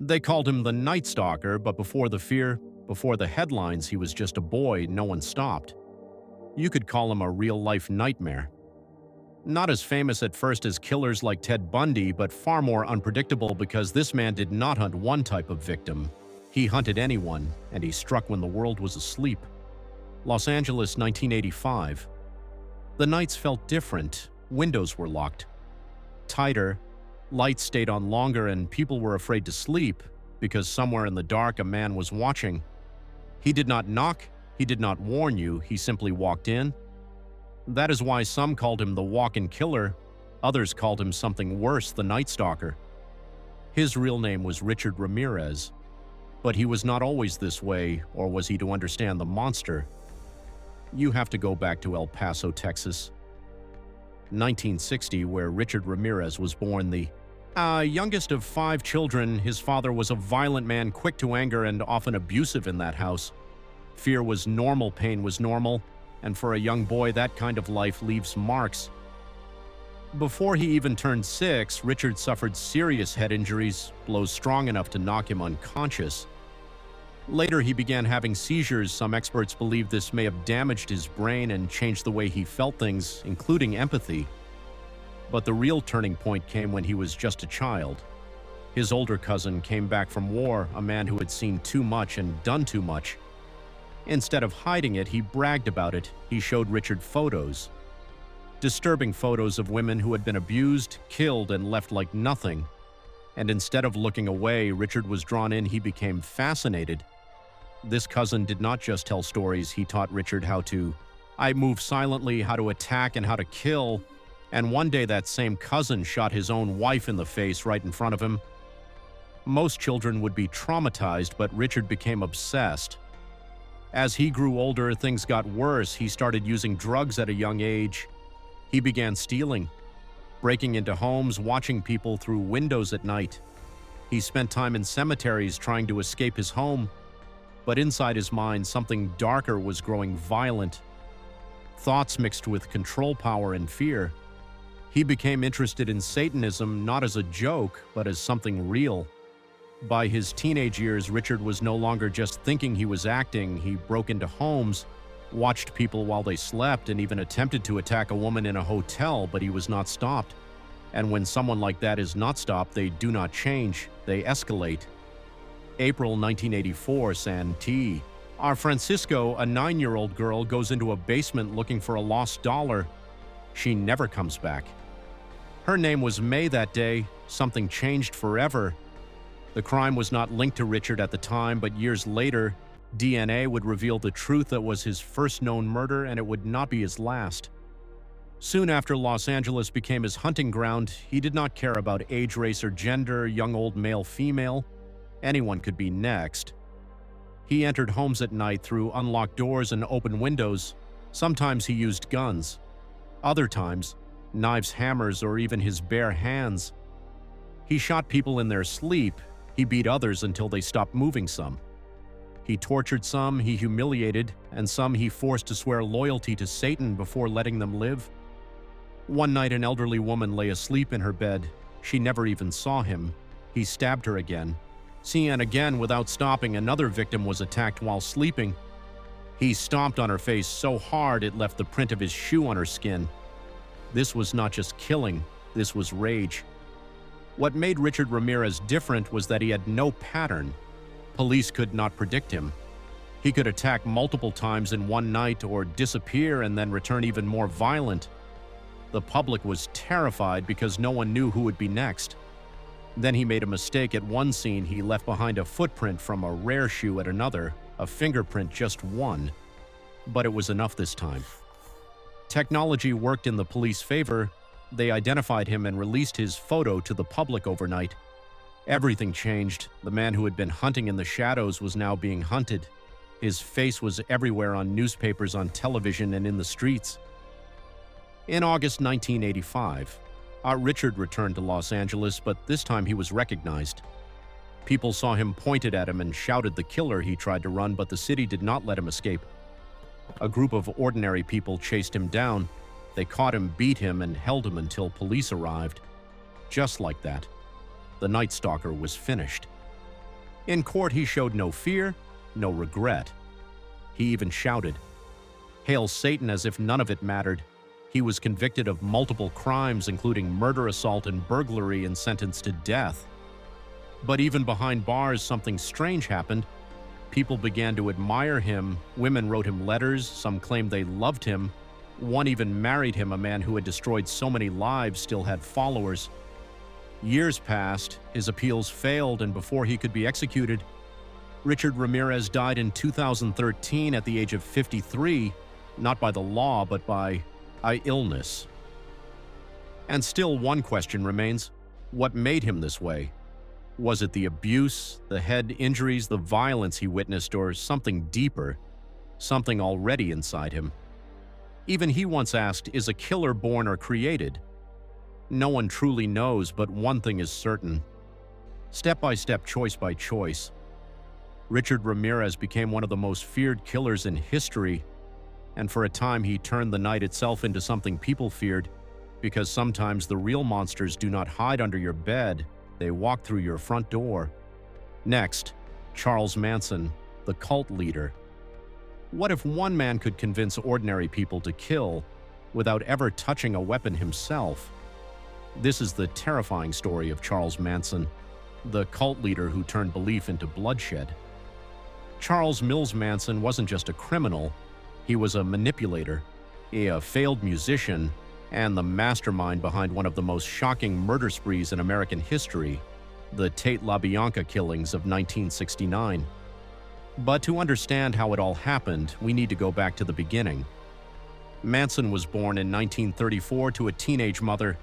They called him the Night Stalker, but before the fear, before the headlines, he was just a boy no one stopped. You could call him a real-life nightmare. Not as famous at first as killers like Ted Bundy, but far more unpredictable because this man did not hunt one type of victim. He hunted anyone, and he struck when the world was asleep. Los Angeles, 1985. The nights felt different. Windows were locked. Tighter, lights stayed on longer, and people were afraid to sleep because somewhere in the dark a man was watching. He did not knock, he did not warn you, he simply walked in. That is why some called him the walk-in killer, others called him something worse, the Night Stalker. His real name was Richard Ramirez, but he was not always this way, or was he to understand the monster? You have to go back to El Paso, Texas. 1960, where Richard Ramirez was born, the youngest of 5 children. His father was a violent man, quick to anger and often abusive in that house. Fear was normal, pain was normal, and for a young boy, that kind of life leaves marks. Before he even turned 6, Richard suffered serious head injuries, blows strong enough to knock him unconscious. Later, he began having seizures. Some experts believe this may have damaged his brain and changed the way he felt things, including empathy. But the real turning point came when he was just a child. His older cousin came back from war, a man who had seen too much and done too much. Instead of hiding it, he bragged about it. He showed Richard photos. Disturbing photos of women who had been abused, killed, and left like nothing. And instead of looking away, Richard was drawn in. He became fascinated. This cousin did not just tell stories, he taught Richard how to move silently, how to attack, and how to kill. And one day that same cousin shot his own wife in the face right in front of him. Most children would be traumatized, but Richard became obsessed. As he grew older, things got worse. He started using drugs at a young age. He began stealing, breaking into homes, watching people through windows at night. He spent time in cemeteries trying to escape his home. But inside his mind, something darker was growing violent. Thoughts mixed with control power and fear. He became interested in Satanism not as a joke, but as something real. By his teenage years, Richard was no longer just thinking he was acting. He broke into homes, watched people while they slept, and even attempted to attack a woman in a hotel, but he was not stopped. And when someone like that is not stopped, they do not change, they escalate. April 1984, Santee. Our Francisco, a 9-year-old girl, goes into a basement looking for a lost dollar. She never comes back. Her name was May that day. Something changed forever. The crime was not linked to Richard at the time, but years later, DNA would reveal the truth that was his first known murder, and it would not be his last. Soon after Los Angeles became his hunting ground, he did not care about age, race, or gender, young, old, male, female. Anyone could be next. He entered homes at night through unlocked doors and open windows. Sometimes he used guns. Other times, knives, hammers, or even his bare hands. He shot people in their sleep. He beat others until they stopped moving some. He tortured some, he humiliated, and some he forced to swear loyalty to Satan before letting them live. One night, an elderly woman lay asleep in her bed. She never even saw him. He stabbed her again. And again, without stopping, another victim was attacked while sleeping. He stomped on her face so hard it left the print of his shoe on her skin. This was not just killing, this was rage. What made Richard Ramirez different was that he had no pattern. Police could not predict him. He could attack multiple times in one night or disappear and then return even more violent. The public was terrified because no one knew who would be next. Then he made a mistake at one scene. He left behind a footprint from a rare shoe at another, a fingerprint, just one. But it was enough this time. Technology worked in the police's favor. They identified him and released his photo to the public overnight. Everything changed. The man who had been hunting in the shadows was now being hunted. His face was everywhere on newspapers, on television, and in the streets. In August 1985, Richard returned to Los Angeles, but this time he was recognized. People saw him, pointed at him, and shouted the killer. He tried to run, but the city did not let him escape. A group of ordinary people chased him down. They caught him, beat him, and held him until police arrived. Just like that, the Night Stalker was finished. In court, he showed no fear, no regret. He even shouted, "Hail Satan," as if none of it mattered. He was convicted of multiple crimes, including murder, assault, and burglary, and sentenced to death. But even behind bars, something strange happened. People began to admire him. Women wrote him letters. Some claimed they loved him. One even married him. A man who had destroyed so many lives still had followers. Years passed, his appeals failed, and before he could be executed, Richard Ramirez died in 2013 at the age of 53, not by the law, but by illness. And still one question remains: what made him this way? Was it the abuse, the head injuries, the violence he witnessed, or something deeper, something already inside him? Even he once asked, is a killer born or created? No one truly knows, but one thing is certain. Step by step, choice by choice, Richard Ramirez became one of the most feared killers in history, and for a time he turned the night itself into something people feared, because sometimes the real monsters do not hide under your bed, they walk through your front door. Next, Charles Manson, the cult leader. What if one man could convince ordinary people to kill without ever touching a weapon himself? This is the terrifying story of Charles Manson, the cult leader who turned belief into bloodshed. Charles Mills Manson wasn't just a criminal, he was a manipulator, a failed musician, and the mastermind behind one of the most shocking murder sprees in American history, the Tate LaBianca killings of 1969. But to understand how it all happened, we need to go back to the beginning. Manson was born in 1934 to a teenage mother.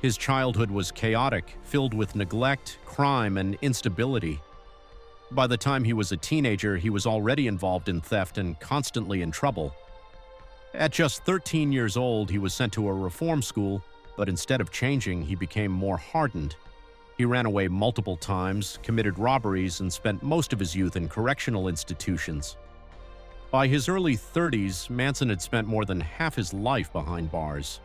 His childhood was chaotic, filled with neglect, crime, and instability. By the time he was a teenager, he was already involved in theft and constantly in trouble. At just 13 years old, he was sent to a reform school, but instead of changing, he became more hardened. He ran away multiple times, committed robberies, and spent most of his youth in correctional institutions. By his early 30s, Manson had spent more than half his life behind bars.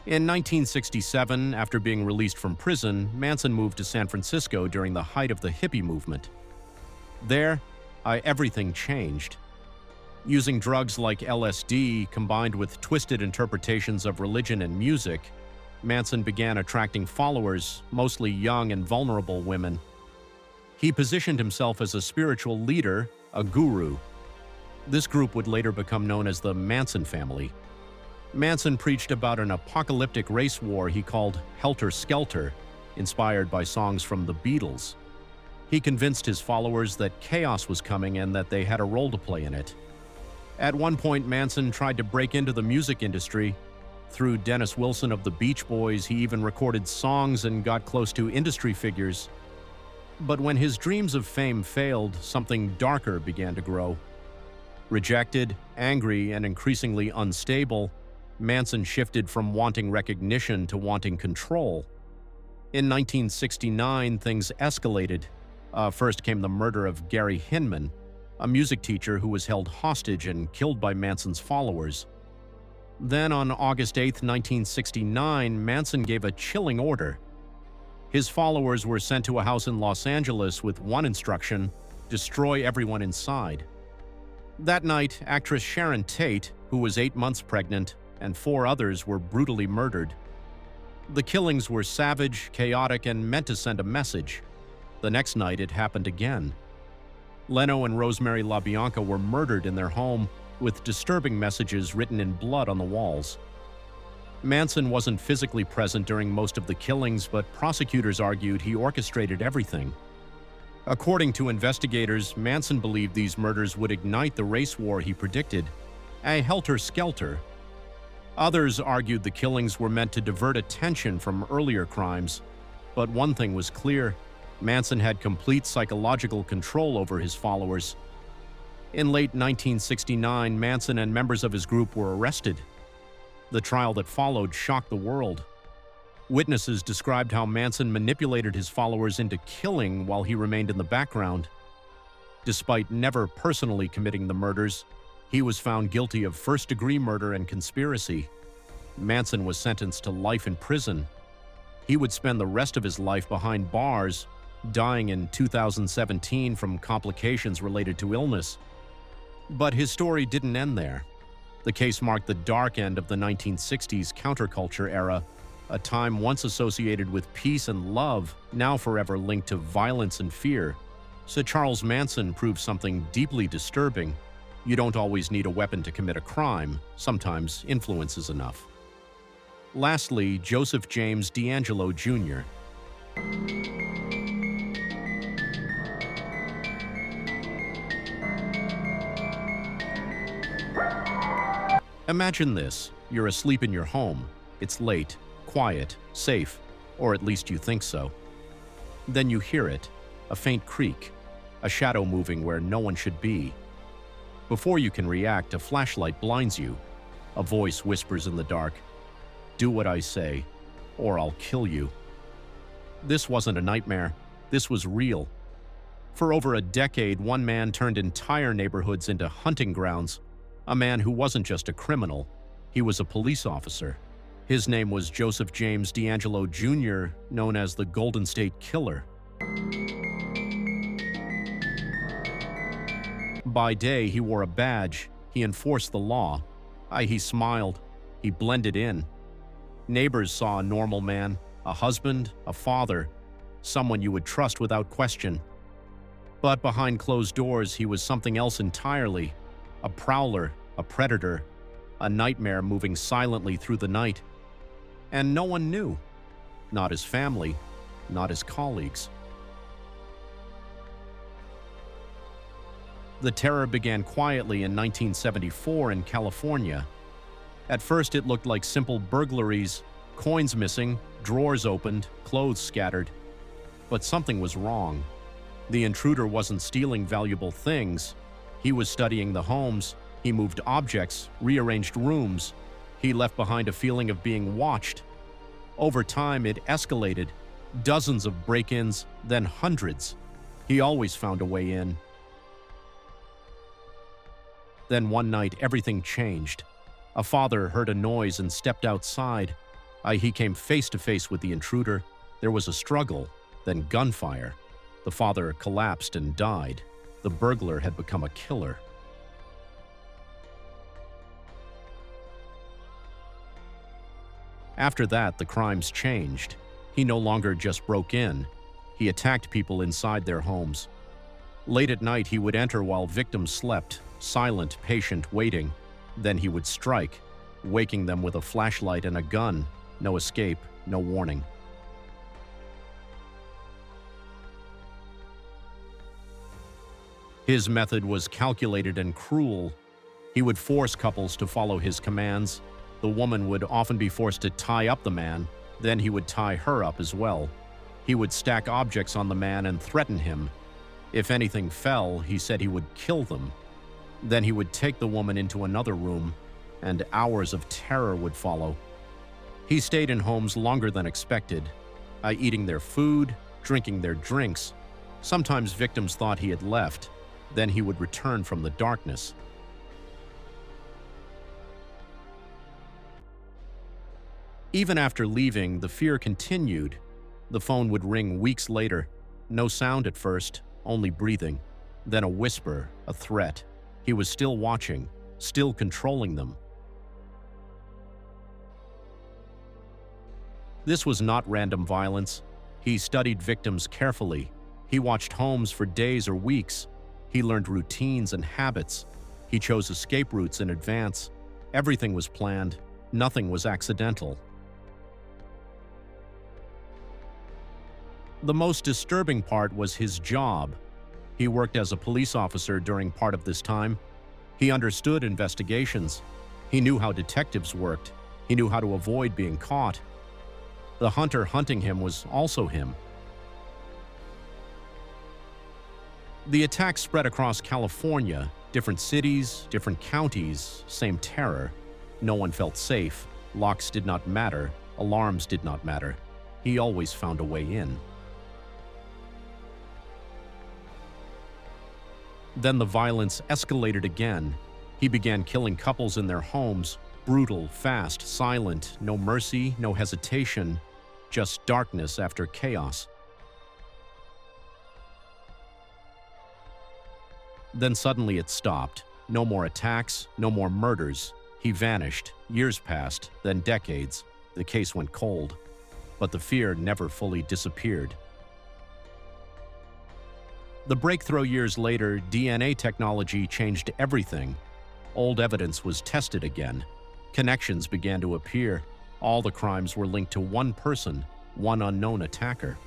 In 1967, after being released from prison, Manson moved to San Francisco during the height of the hippie movement. There, everything changed. Using drugs like LSD, combined with twisted interpretations of religion and music, Manson began attracting followers, mostly young and vulnerable women. He positioned himself as a spiritual leader, a guru. This group would later become known as the Manson family. Manson preached about an apocalyptic race war he called Helter Skelter, inspired by songs from the Beatles. He convinced his followers that chaos was coming and that they had a role to play in it. At one point, Manson tried to break into the music industry. Through Dennis Wilson of the Beach Boys, he even recorded songs and got close to industry figures. But when his dreams of fame failed, something darker began to grow. Rejected, angry, and increasingly unstable, Manson shifted from wanting recognition to wanting control. In 1969, things escalated. First came the murder of Gary Hinman, a music teacher who was held hostage and killed by Manson's followers. Then on August 8, 1969, Manson gave a chilling order. His followers were sent to a house in Los Angeles with one instruction: destroy everyone inside. That night, actress Sharon Tate, who was 8 months pregnant, and 4 others were brutally murdered. The killings were savage, chaotic, and meant to send a message. The next night, it happened again. Leno and Rosemary LaBianca were murdered in their home, with disturbing messages written in blood on the walls. Manson wasn't physically present during most of the killings, but prosecutors argued he orchestrated everything. According to investigators, Manson believed these murders would ignite the race war he predicted, a helter-skelter. Others argued the killings were meant to divert attention from earlier crimes, but one thing was clear: Manson had complete psychological control over his followers. In late 1969, Manson and members of his group were arrested. The trial that followed shocked the world. Witnesses described how Manson manipulated his followers into killing while he remained in the background. Despite never personally committing the murders, he was found guilty of first-degree murder and conspiracy. Manson was sentenced to life in prison. He would spend the rest of his life behind bars, dying in 2017 from complications related to illness. But his story didn't end there. The case marked the dark end of the 1960s counterculture era, a time once associated with peace and love, now forever linked to violence and fear. So Charles Manson proved something deeply disturbing. You don't always need a weapon to commit a crime. Sometimes influence is enough. Lastly, Joseph James DeAngelo Jr. Imagine this. You're asleep in your home. It's late, quiet, safe, or at least you think so. Then you hear it, a faint creak, a shadow moving where no one should be. Before you can react, a flashlight blinds you. A voice whispers in the dark, "Do what I say, or I'll kill you." This wasn't a nightmare. This was real. For over a decade, one man turned entire neighborhoods into hunting grounds. A man who wasn't just a criminal, he was a police officer. His name was Joseph James DeAngelo Jr., known as the Golden State Killer. By day, he wore a badge. He enforced the law. He smiled. He blended in. Neighbors saw a normal man, a husband, a father, someone you would trust without question. But behind closed doors, he was something else entirely. A prowler, a predator, a nightmare moving silently through the night. And no one knew. Not his family, not his colleagues. The terror began quietly in 1974 in California. At first, it looked like simple burglaries, coins missing, drawers opened, clothes scattered. But something was wrong. The intruder wasn't stealing valuable things. He was studying the homes. He moved objects, rearranged rooms. He left behind a feeling of being watched. Over time, it escalated. Dozens of break-ins, then hundreds. He always found a way in. Then one night, everything changed. A father heard a noise and stepped outside. He came face to face with the intruder. There was a struggle, then gunfire. The father collapsed and died. The burglar had become a killer. After that, the crimes changed. He no longer just broke in. He attacked people inside their homes. Late at night, he would enter while victims slept, silent, patient, waiting. Then he would strike, waking them with a flashlight and a gun. No escape, no warning. His method was calculated and cruel. He would force couples to follow his commands. The woman would often be forced to tie up the man. Then he would tie her up as well. He would stack objects on the man and threaten him. If anything fell, he said he would kill them. Then he would take the woman into another room, and hours of terror would follow. He stayed in homes longer than expected, eating their food, drinking their drinks. Sometimes victims thought he had left. Then he would return from the darkness. Even after leaving, the fear continued. The phone would ring weeks later. No sound at first, only breathing. Then a whisper, a threat. He was still watching, still controlling them. This was not random violence. He studied victims carefully. He watched homes for days or weeks. He learned routines and habits. He chose escape routes in advance. Everything was planned. Nothing was accidental. The most disturbing part was his job. He worked as a police officer during part of this time. He understood investigations. He knew how detectives worked. He knew how to avoid being caught. The hunter hunting him was also him. The attack spread across California, different cities, different counties, same terror. No one felt safe. Locks did not matter. Alarms did not matter. He always found a way in. Then the violence escalated again. He began killing couples in their homes, brutal, fast, silent, no mercy, no hesitation, just darkness after chaos. Then suddenly it stopped. No more attacks, no more murders. He vanished. Years passed, then decades. The case went cold. But the fear never fully disappeared. The breakthrough years later, DNA technology changed everything. Old evidence was tested again. Connections began to appear. All the crimes were linked to one person, one unknown attacker.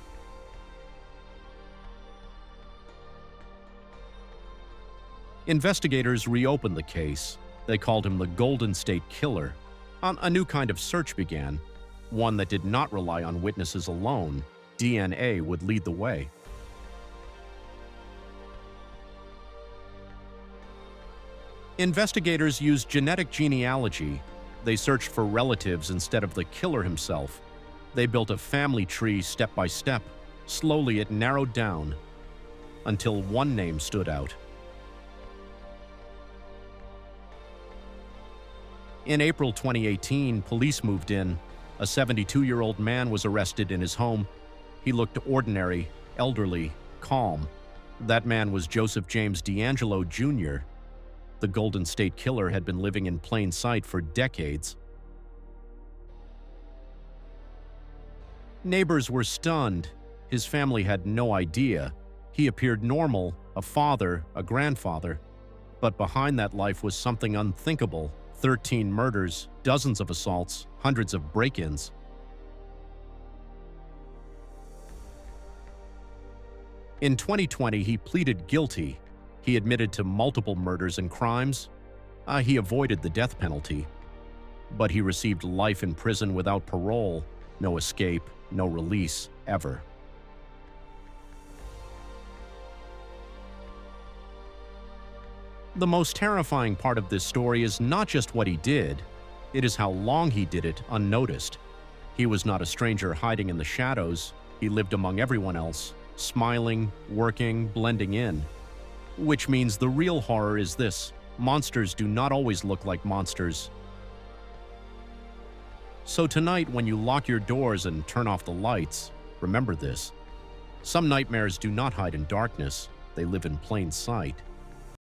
Investigators reopened the case. They called him the Golden State Killer. A new kind of search began, one that did not rely on witnesses alone. DNA would lead the way. Investigators used genetic genealogy. They searched for relatives instead of the killer himself. They built a family tree step by step. Slowly it narrowed down until one name stood out. In April 2018, police moved in. A 72-year-old man was arrested in his home. He looked ordinary, elderly, calm. That man was Joseph James DeAngelo Jr. The Golden State Killer had been living in plain sight for decades. Neighbors were stunned. His family had no idea. He appeared normal, a father, a grandfather. But behind that life was something unthinkable. 13 murders, dozens of assaults, hundreds of break-ins. In 2020, he pleaded guilty. He admitted to multiple murders and crimes. He avoided the death penalty. But he received life in prison without parole, no escape, no release, ever. The most terrifying part of this story is not just what he did, it is how long he did it unnoticed. He was not a stranger hiding in the shadows. He lived among everyone else, smiling, working, blending in. Which means the real horror is this: monsters do not always look like monsters. So tonight, when you lock your doors and turn off the lights, remember this. Some nightmares do not hide in darkness, they live in plain sight.